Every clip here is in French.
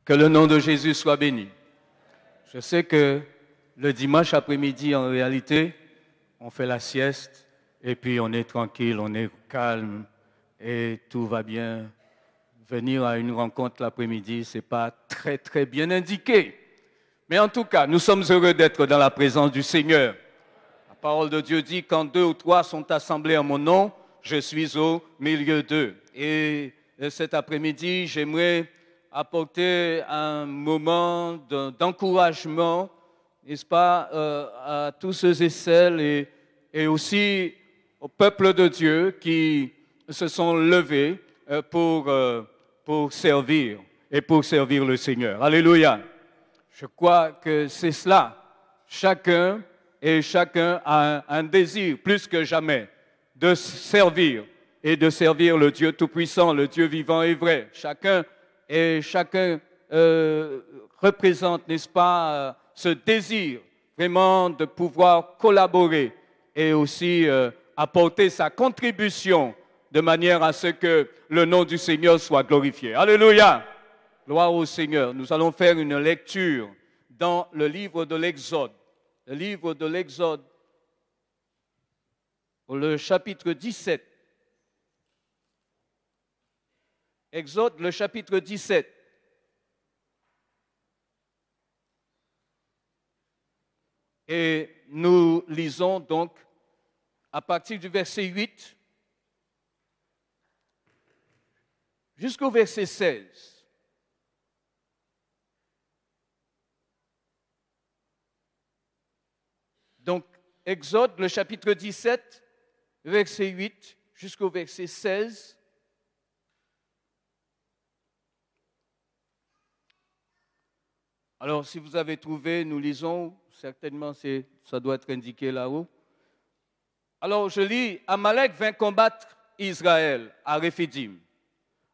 Que le nom de Jésus soit béni. Je sais que le dimanche après-midi, en réalité, on fait la sieste et puis on est tranquille, on est calme et tout va bien. Venir à une rencontre l'après-midi, ce n'est pas très bien indiqué. Mais en tout cas, nous sommes heureux d'être dans la présence du Seigneur. La parole de Dieu dit, quand 2 ou 3 sont assemblés en mon nom, je suis au milieu d'eux. Et cet après-midi, j'aimerais apporter un moment d'encouragement, n'est-ce pas, à tous ceux et celles et aussi au peuple de Dieu qui se sont levés pour servir et pour servir le Seigneur. Alléluia. Je crois que c'est cela. Chacun a un désir plus que jamais de servir et de servir le Dieu Tout-Puissant, le Dieu vivant et vrai. Chacun représente, n'est-ce pas, ce désir vraiment de pouvoir collaborer et aussi apporter sa contribution de manière à ce que le nom du Seigneur soit glorifié. Alléluia! Gloire au Seigneur. Nous allons faire une lecture dans le livre de l'Exode. Le livre de l'Exode, le chapitre 17. Exode, le chapitre 17. Et nous lisons donc à partir du verset 8 jusqu'au verset 16. Donc, Exode, le chapitre 17, verset 8 jusqu'au verset 16. Alors, si vous avez trouvé, nous lisons, certainement ça doit être indiqué là-haut. Alors, je lis, Amalek vint combattre Israël à Réphidim.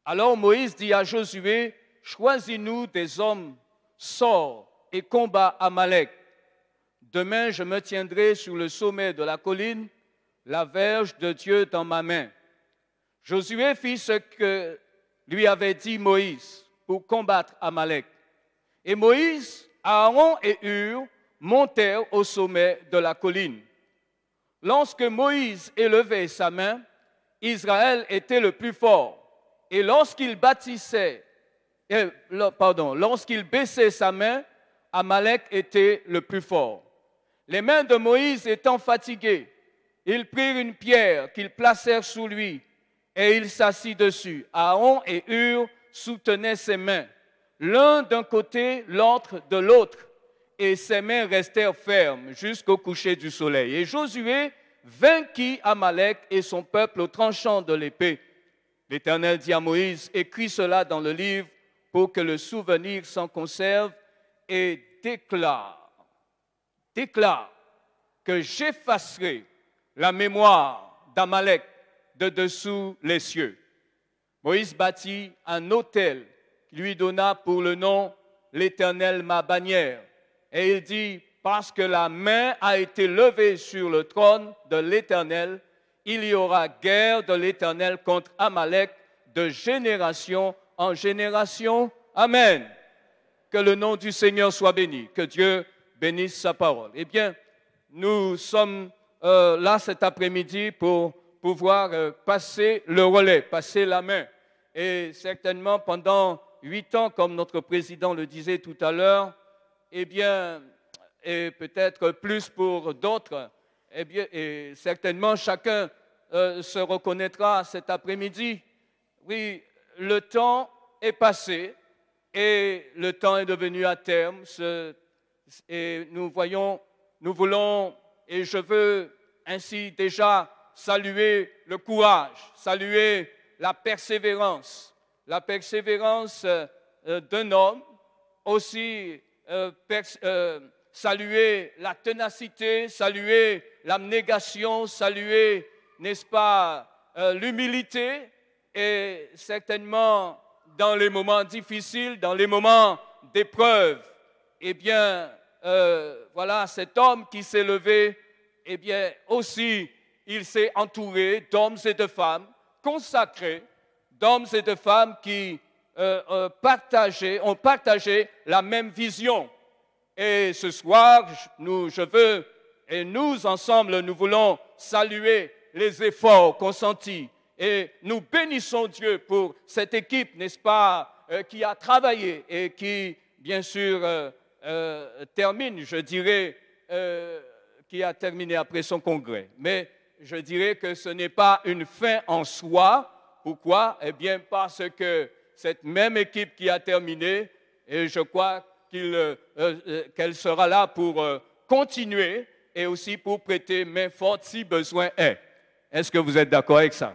Alors Moïse dit à Josué, choisis-nous des hommes, sors et combat Amalek. Demain, je me tiendrai sur le sommet de la colline, la verge de Dieu dans ma main. Josué fit ce que lui avait dit Moïse pour combattre Amalek. Et Moïse, Aaron et Hur montèrent au sommet de la colline. Lorsque Moïse élevait sa main, Israël était le plus fort. Et lorsqu'il baissait sa main, Amalek était le plus fort. Les mains de Moïse étant fatiguées, ils prirent une pierre qu'ils placèrent sous lui et il s'assit dessus. Aaron et Hur soutenaient ses mains, l'un d'un côté, l'autre de l'autre, et ses mains restèrent fermes jusqu'au coucher du soleil. Et Josué vainquit Amalek et son peuple au tranchant de l'épée. L'Éternel dit à Moïse, écris cela dans le livre pour que le souvenir s'en conserve et déclare que j'effacerai la mémoire d'Amalek de dessous les cieux. Moïse bâtit un autel qui lui donna pour le nom l'Éternel ma bannière. Et il dit, parce que la main a été levée sur le trône de l'Éternel, il y aura guerre de l'Éternel contre Amalek de génération en génération. Amen. Que le nom du Seigneur soit béni. Que Dieu bénisse sa parole. Eh bien, nous sommes là cet après-midi pour pouvoir passer le relais, passer la main. Et certainement pendant 8 ans, comme notre président le disait tout à l'heure, eh bien, et peut-être plus pour d'autres, eh bien, et certainement chacun se reconnaîtra cet après-midi. Oui, le temps est passé et le temps est devenu à terme. Et nous voulons, et je veux ainsi déjà saluer le courage, saluer la persévérance d'un homme, aussi saluer la ténacité, saluer l'abnégation, saluer, n'est-ce pas, l'humilité, et certainement dans les moments difficiles, dans les moments d'épreuve, eh bien, voilà, cet homme qui s'est levé, eh bien, aussi, il s'est entouré d'hommes et de femmes consacrés, d'hommes et de femmes qui ont partagé la même vision. Et ce soir, je veux, et nous ensemble, nous voulons saluer les efforts consentis. Et nous bénissons Dieu pour cette équipe, n'est-ce pas, qui a travaillé et qui, bien sûr, termine, je dirais, qui a terminé après son congrès. Mais je dirais que ce n'est pas une fin en soi. Pourquoi? Eh bien, parce que cette même équipe qui a terminé, et je crois qu'elle sera là pour continuer et aussi pour prêter main forte si besoin est. Est-ce que vous êtes d'accord avec ça?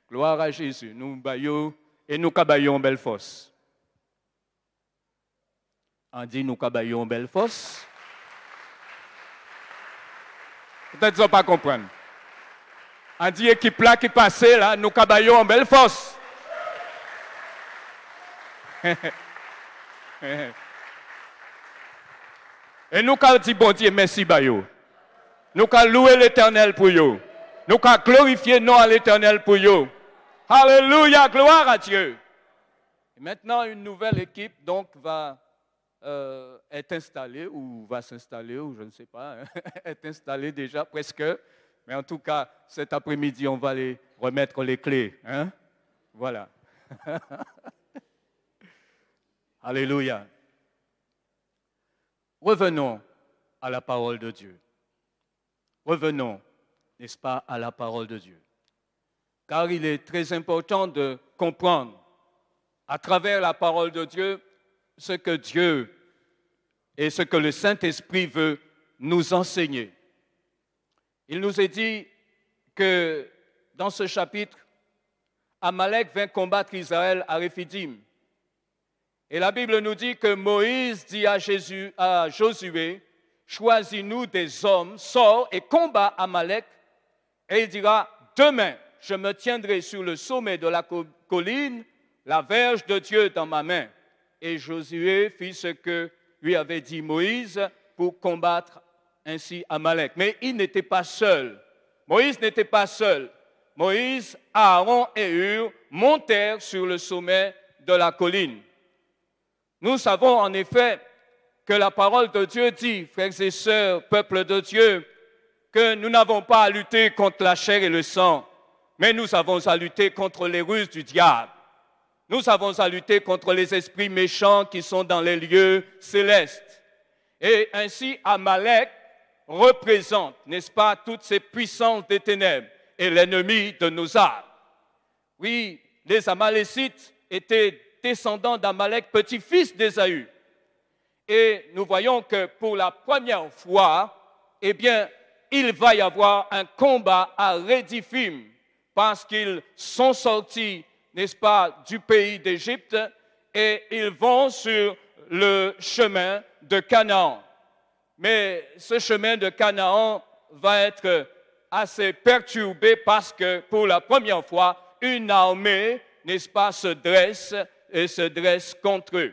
Gloire à Jésus. Nous baillons et nous cabaillons belle fosse. On dit nous cabaillons belle fosse. Peut-être qu'ils ne vont pas comprendre. On dit équipe là qui passait là, nous cabaillons en belle fosse. Et nous avons dit bon Dieu merci Bayo. Nous avons loué l'Éternel pour vous. Nous avons glorifié nom à l'Éternel pour vous. Alléluia, gloire à Dieu. Et maintenant, une nouvelle équipe donc va être installée ou va s'installer ou je ne sais pas, est installée déjà presque. Mais en tout cas, cet après-midi, on va les remettre les clés. Hein? Voilà. Alléluia. Revenons à la parole de Dieu. Revenons, n'est-ce pas, à la parole de Dieu. Car il est très important de comprendre à travers la parole de Dieu ce que Dieu et ce que le Saint-Esprit veut nous enseigner. Il nous est dit que dans ce chapitre, Amalek vint combattre Israël à Réphidim. Et la Bible nous dit que Moïse dit à Josué, choisis-nous des hommes, sors et combat Amalek. Et il dira, demain, je me tiendrai sur le sommet de la colline, la verge de Dieu dans ma main. Et Josué fit ce que lui avait dit Moïse pour combattre ainsi Amalek. Mais il n'était pas seul. Moïse n'était pas seul. Moïse, Aaron et Hur montèrent sur le sommet de la colline. Nous savons en effet que la parole de Dieu dit, frères et sœurs, peuple de Dieu, que nous n'avons pas à lutter contre la chair et le sang, mais nous avons à lutter contre les ruses du diable. Nous avons à lutter contre les esprits méchants qui sont dans les lieux célestes. Et ainsi, Amalek représente, n'est-ce pas, toutes ces puissances des ténèbres et l'ennemi de nos âmes. Oui, les Amalécites étaient descendants d'Amalek, petit-fils d'Ésaü. Et nous voyons que pour la première fois, eh bien, il va y avoir un combat à Rédiphim parce qu'ils sont sortis, n'est-ce pas, du pays d'Égypte et ils vont sur le chemin de Canaan. Mais ce chemin de Canaan va être assez perturbé parce que pour la première fois, une armée, n'est-ce pas, se dresse contre eux.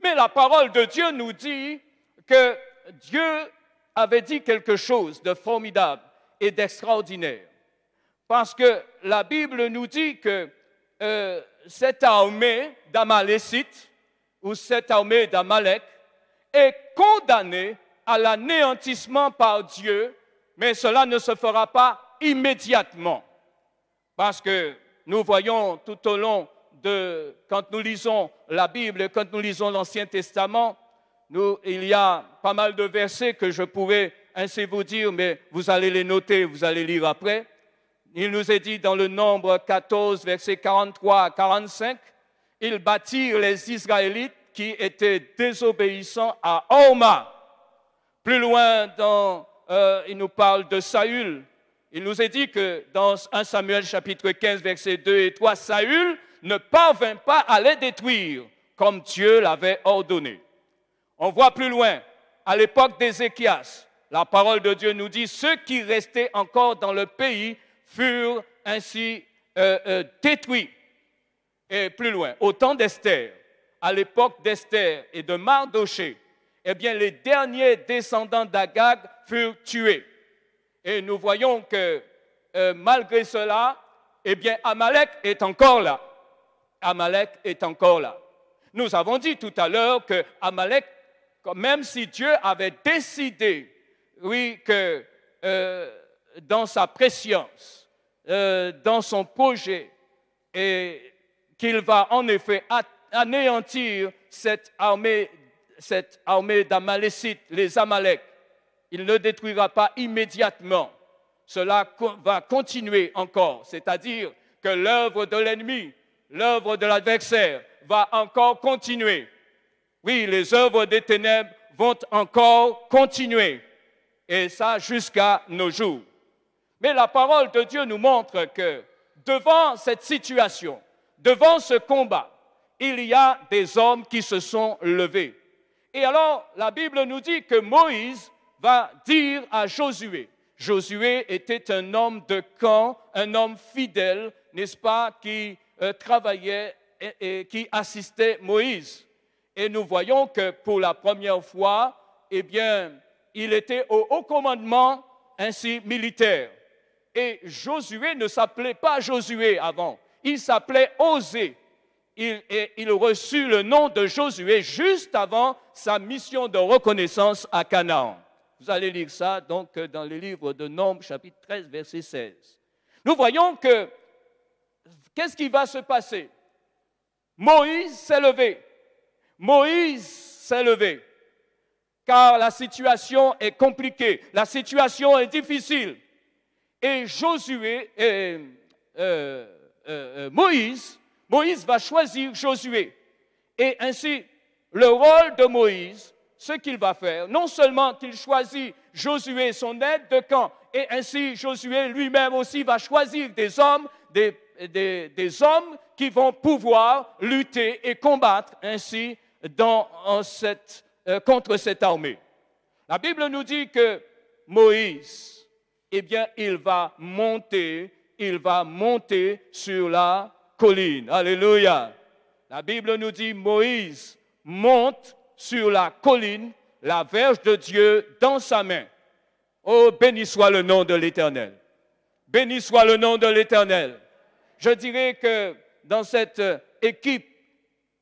Mais la parole de Dieu nous dit que Dieu avait dit quelque chose de formidable et d'extraordinaire. Parce que la Bible nous dit que cette armée d'Amalécites ou cette armée d'Amalek est condamnée à l'anéantissement par Dieu, mais cela ne se fera pas immédiatement. Parce que nous voyons tout au long quand nous lisons la Bible, quand nous lisons l'Ancien Testament, il y a pas mal de versets que je pourrais ainsi vous dire, mais vous allez les noter, vous allez lire après. Il nous est dit dans le Nombre 14, versets 43 à 45, ils battirent les Israélites qui étaient désobéissants à Horma. Plus loin, il nous parle de Saül. Il nous est dit que dans 1 Samuel chapitre 15, versets 2 et 3, Saül ne parvint pas à les détruire comme Dieu l'avait ordonné. On voit plus loin, à l'époque d'Ézéchias, la parole de Dieu nous dit, ceux qui restaient encore dans le pays furent ainsi détruits. Et plus loin, au temps d'Esther, à l'époque d'Esther et de Mardoché, eh bien les derniers descendants d'Agag furent tués. Et nous voyons que malgré cela, eh bien Amalek est encore là. Amalek est encore là. Nous avons dit tout à l'heure que Amalek, même si Dieu avait décidé, oui, que dans sa préscience, dans son projet, et qu'il va en effet anéantir cette armée d'Amalécites, les Amaleks. Il ne détruira pas immédiatement. Cela va continuer encore, c'est-à-dire que l'œuvre de l'ennemi, l'œuvre de l'adversaire va encore continuer. Oui, les œuvres des ténèbres vont encore continuer, et ça jusqu'à nos jours. Mais la parole de Dieu nous montre que devant cette situation, devant ce combat, il y a des hommes qui se sont levés. Et alors, la Bible nous dit que Moïse va dire à Josué. Josué était un homme de camp, un homme fidèle, n'est-ce pas, qui travaillait et qui assistait Moïse. Et nous voyons que pour la première fois, eh bien, il était au haut commandement ainsi militaire. Et Josué ne s'appelait pas Josué avant, il s'appelait Osée. Il reçut le nom de Josué juste avant sa mission de reconnaissance à Canaan. Vous allez lire ça donc dans le livre de Nombres, chapitre 13, verset 16. Nous voyons que, qu'est-ce qui va se passer? Moïse s'est levé. Moïse s'est levé. Car la situation est compliquée, la situation est difficile. Et Moïse va choisir Josué. Et ainsi, le rôle de Moïse, ce qu'il va faire, non seulement qu'il choisit Josué, son aide de camp, et ainsi Josué lui-même aussi va choisir des hommes, des hommes qui vont pouvoir lutter et combattre ainsi contre cette armée. La Bible nous dit que Moïse, eh bien, il va monter sur la colline. Alléluia. La Bible nous dit, Moïse monte sur la colline, la verge de Dieu dans sa main. Oh, béni soit le nom de l'Éternel. Béni soit le nom de l'Éternel. Je dirais que dans cette équipe,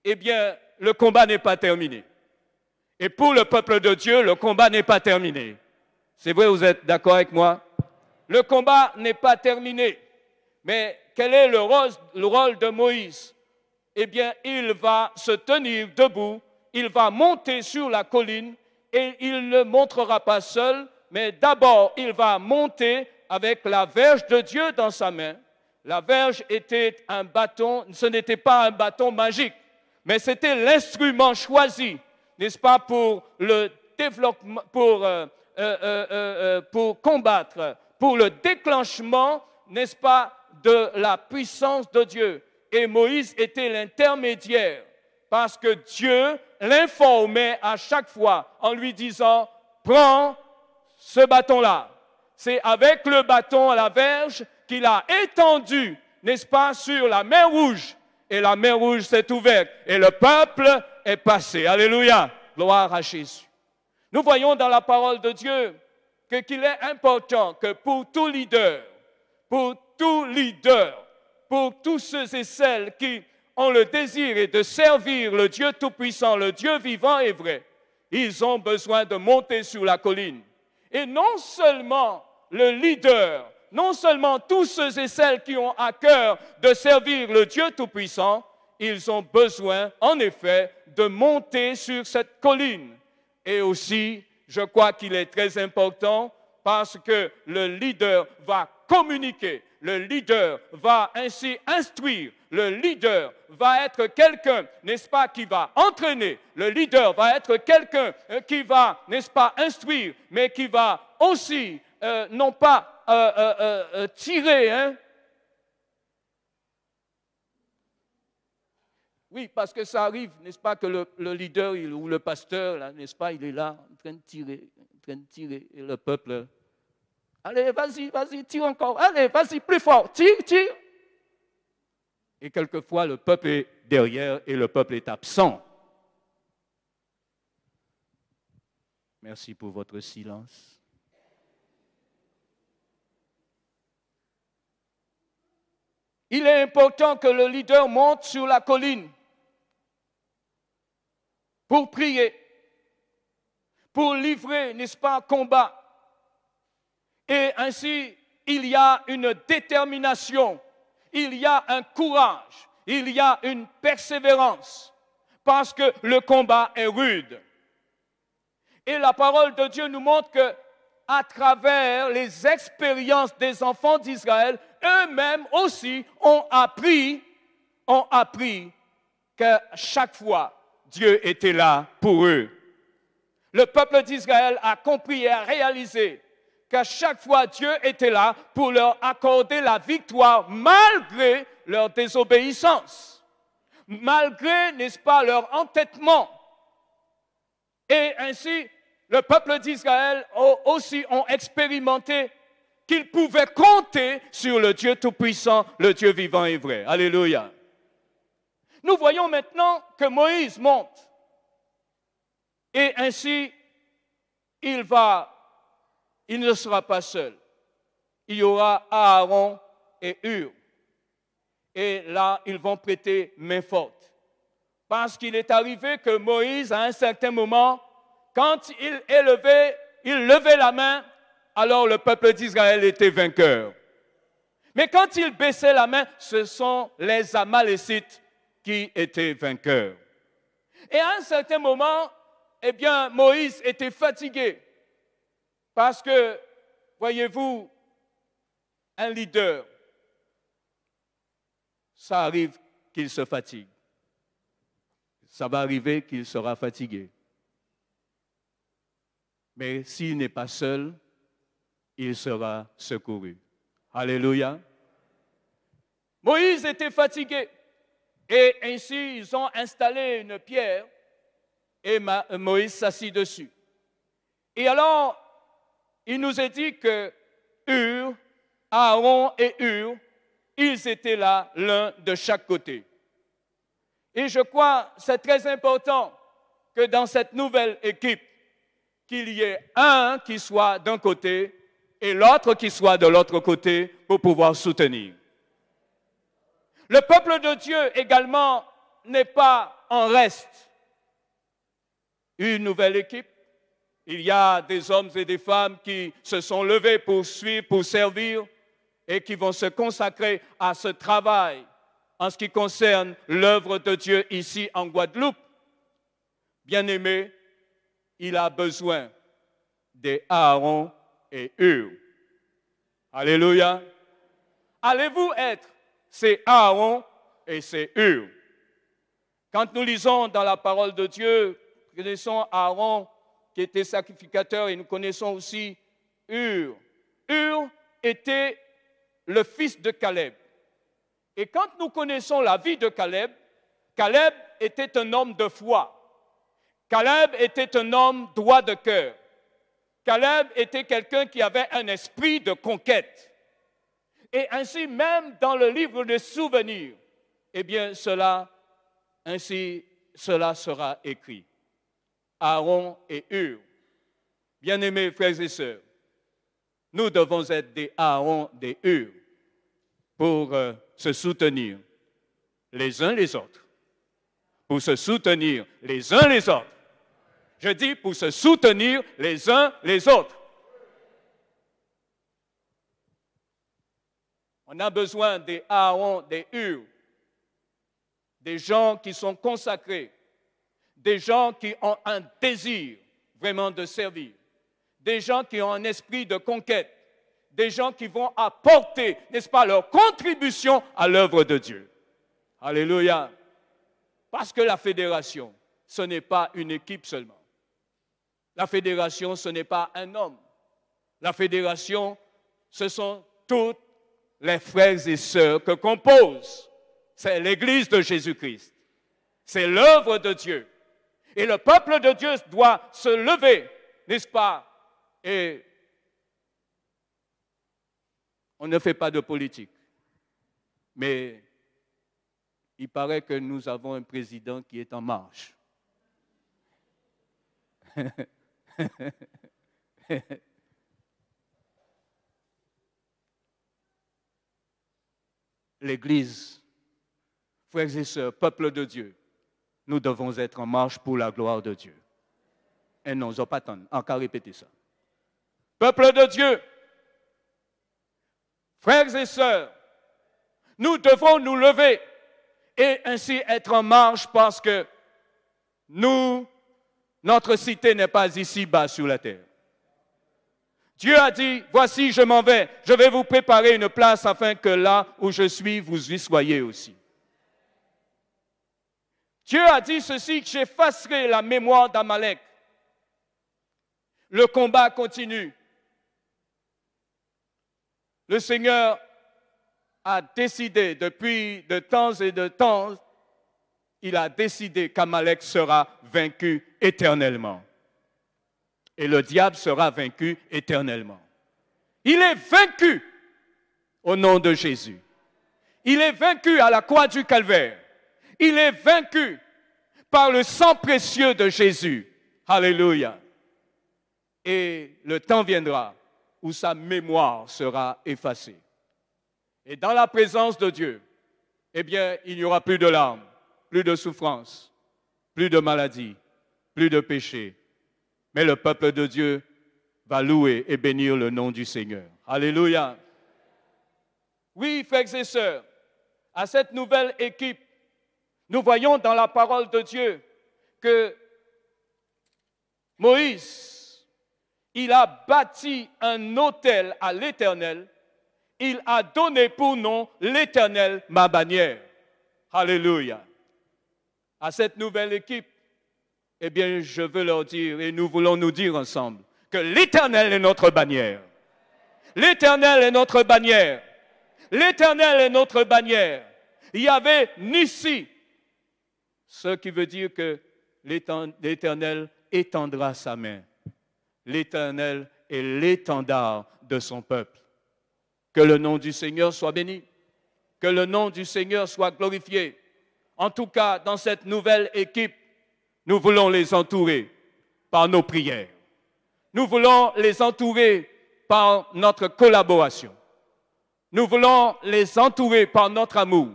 eh bien, le combat n'est pas terminé. Et pour le peuple de Dieu, le combat n'est pas terminé. C'est vrai, vous êtes d'accord avec moi? Le combat n'est pas terminé. Mais quel est le rôle de Moïse? Eh bien, il va se tenir debout, il va monter sur la colline et il ne montera pas seul, mais d'abord, il va monter avec la verge de Dieu dans sa main. La verge était un bâton, ce n'était pas un bâton magique, mais c'était l'instrument choisi, n'est-ce pas, pour le développement, pour combattre, pour le déclenchement, n'est-ce pas, de la puissance de Dieu. Et Moïse était l'intermédiaire parce que Dieu l'informait à chaque fois en lui disant « Prends ce bâton-là ». C'est avec le bâton à la verge qu'il a étendu, n'est-ce pas, sur la mer Rouge. Et la mer Rouge s'est ouverte et le peuple est passé. Alléluia, gloire à Jésus. Nous voyons dans la parole de Dieu qu'il est important que pour tout leader, pour tous ceux et celles qui ont le désir de servir le Dieu Tout-Puissant, le Dieu vivant et vrai, ils ont besoin de monter sur la colline. Et non seulement le leader, non seulement tous ceux et celles qui ont à cœur de servir le Dieu Tout-Puissant, ils ont besoin, en effet, de monter sur cette colline. Et aussi, je crois qu'il est très important parce que le leader va communiquer, le leader va ainsi instruire, le leader va être quelqu'un, n'est-ce pas, qui va entraîner, le leader va être quelqu'un qui va, n'est-ce pas, instruire, mais qui va aussi, non pas tirer, hein. Oui, parce que ça arrive, n'est-ce pas, que le leader ou le pasteur, là, n'est-ce pas, il est là en train de tirer, et le peuple, allez, vas-y, tire encore, allez, vas-y, plus fort, tire. Et quelquefois, le peuple est derrière et le peuple est absent. Merci pour votre silence. il est important que le leader monte sur la colline pour prier, pour livrer, n'est-ce pas, un combat. Et ainsi, il y a une détermination, il y a un courage, il y a une persévérance, parce que le combat est rude. Et la parole de Dieu nous montre que, à travers les expériences des enfants d'Israël, eux-mêmes aussi ont appris que chaque fois, Dieu était là pour eux. Le peuple d'Israël a compris et a réalisé qu'à chaque fois, Dieu était là pour leur accorder la victoire malgré leur désobéissance, malgré, n'est-ce pas, leur entêtement. Et ainsi, le peuple d'Israël aussi ont expérimenté qu'ils pouvaient compter sur le Dieu Tout-Puissant, le Dieu vivant et vrai. Alléluia. Nous voyons maintenant que Moïse monte. Et ainsi, il ne sera pas seul. Il y aura Aaron et Hur. Et là, ils vont prêter main forte. Parce qu'il est arrivé que Moïse, à un certain moment, quand il levait la main, alors le peuple d'Israël était vainqueur. Mais quand il baissait la main, ce sont les Amalécites qui étaient vainqueurs. Et à un certain moment, eh bien, Moïse était fatigué. Parce que, voyez-vous, un leader, ça arrive qu'il se fatigue. Ça va arriver qu'il sera fatigué. Mais s'il n'est pas seul, il sera secouru. Alléluia. Moïse était fatigué. Et ainsi, ils ont installé une pierre et Moïse s'assit dessus. Et alors, il nous est dit que Aaron et Hur, ils étaient là, l'un de chaque côté. Et je crois que c'est très important que dans cette nouvelle équipe, qu'il y ait un qui soit d'un côté et l'autre qui soit de l'autre côté pour pouvoir soutenir. Le peuple de Dieu également n'est pas en reste. Une nouvelle équipe, il y a des hommes et des femmes qui se sont levés pour suivre, pour servir et qui vont se consacrer à ce travail en ce qui concerne l'œuvre de Dieu ici en Guadeloupe. Bien-aimé, il a besoin des Aaron et Hur. Alléluia. Allez-vous être ces Aaron et ces Hur? Quand nous lisons dans la parole de Dieu, nous connaissons Aaron qui était sacrificateur et nous connaissons aussi Hur. Hur était le fils de Caleb. Et quand nous connaissons la vie de Caleb, Caleb était un homme de foi. Caleb était un homme droit de cœur. Caleb était quelqu'un qui avait un esprit de conquête. Et ainsi, même dans le livre des souvenirs, eh bien, cela sera écrit. Aaron et Hur. Bien-aimés frères et sœurs, nous devons être des Aaron, des Hur, pour se soutenir les uns les autres. Pour se soutenir les uns les autres. Je dis pour se soutenir les uns les autres. On a besoin des Aaron, des Hur, des gens qui sont consacrés, des gens qui ont un désir vraiment de servir, des gens qui ont un esprit de conquête, des gens qui vont apporter, n'est-ce pas, leur contribution à l'œuvre de Dieu. Alléluia. Parce que la fédération, ce n'est pas une équipe seulement. La fédération, ce n'est pas un homme. La fédération, ce sont tous les frères et sœurs que compose. C'est l'Église de Jésus-Christ. C'est l'œuvre de Dieu. Et le peuple de Dieu doit se lever, n'est-ce pas? Et on ne fait pas de politique. Mais il paraît que nous avons un président qui est en marche. l'Église, frères et sœurs, peuple de Dieu, nous devons être en marche pour la gloire de Dieu. Et non, je ne vais pas attendre, encore répéter ça. Peuple de Dieu, frères et sœurs, nous devons nous lever et ainsi être en marche parce que notre cité n'est pas ici-bas sur la terre. Dieu a dit, voici, je m'en vais, je vais vous préparer une place afin que là où je suis, vous y soyez aussi. Dieu a dit ceci, que j'effacerai la mémoire d'Amalek. Le combat continue. Le Seigneur a décidé, depuis de temps et de temps, il a décidé qu'Amalek sera vaincu éternellement. Et le diable sera vaincu éternellement. Il est vaincu au nom de Jésus. Il est vaincu à la croix du Calvaire. Il est vaincu par le sang précieux de Jésus. Alléluia. Et le temps viendra où sa mémoire sera effacée. Et dans la présence de Dieu, eh bien, il n'y aura plus de larmes, plus de souffrance, plus de maladie, plus de péché. Mais le peuple de Dieu va louer et bénir le nom du Seigneur. Alléluia. Oui, frères et sœurs, à cette nouvelle équipe, nous voyons dans la parole de Dieu que Moïse, il a bâti un autel à l'Éternel. Il a donné pour nom l'Éternel, ma bannière. Alléluia. À cette nouvelle équipe, eh bien, je veux leur dire, et nous voulons nous dire ensemble, que l'Éternel est notre bannière. L'Éternel est notre bannière. L'Éternel est notre bannière. Il y avait Nissi, ce qui veut dire que l'Éternel étendra sa main. L'Éternel est l'étendard de son peuple. Que le nom du Seigneur soit béni. Que le nom du Seigneur soit glorifié. En tout cas, dans cette nouvelle équipe, nous voulons les entourer par nos prières. Nous voulons les entourer par notre collaboration. Nous voulons les entourer par notre amour.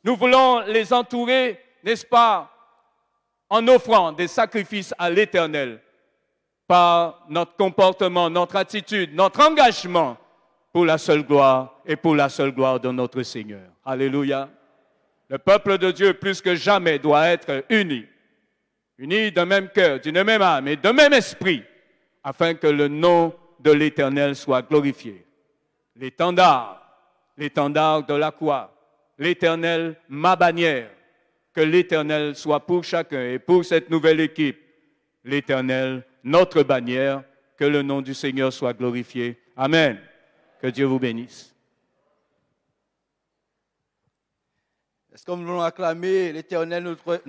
Nous voulons les entourer, n'est-ce pas, en offrant des sacrifices à l'Éternel par notre comportement, notre attitude, notre engagement pour la seule gloire et pour la seule gloire de notre Seigneur. Alléluia. Le peuple de Dieu, plus que jamais, doit être uni. Unis d'un même cœur, d'une même âme et d'un même esprit, afin que le nom de l'Éternel soit glorifié. L'étendard de la croix, l'Éternel, ma bannière, que l'Éternel soit pour chacun et pour cette nouvelle équipe, l'Éternel, notre bannière, que le nom du Seigneur soit glorifié. Amen. Que Dieu vous bénisse. Est-ce que nous voulons acclamer l'Éternel, notre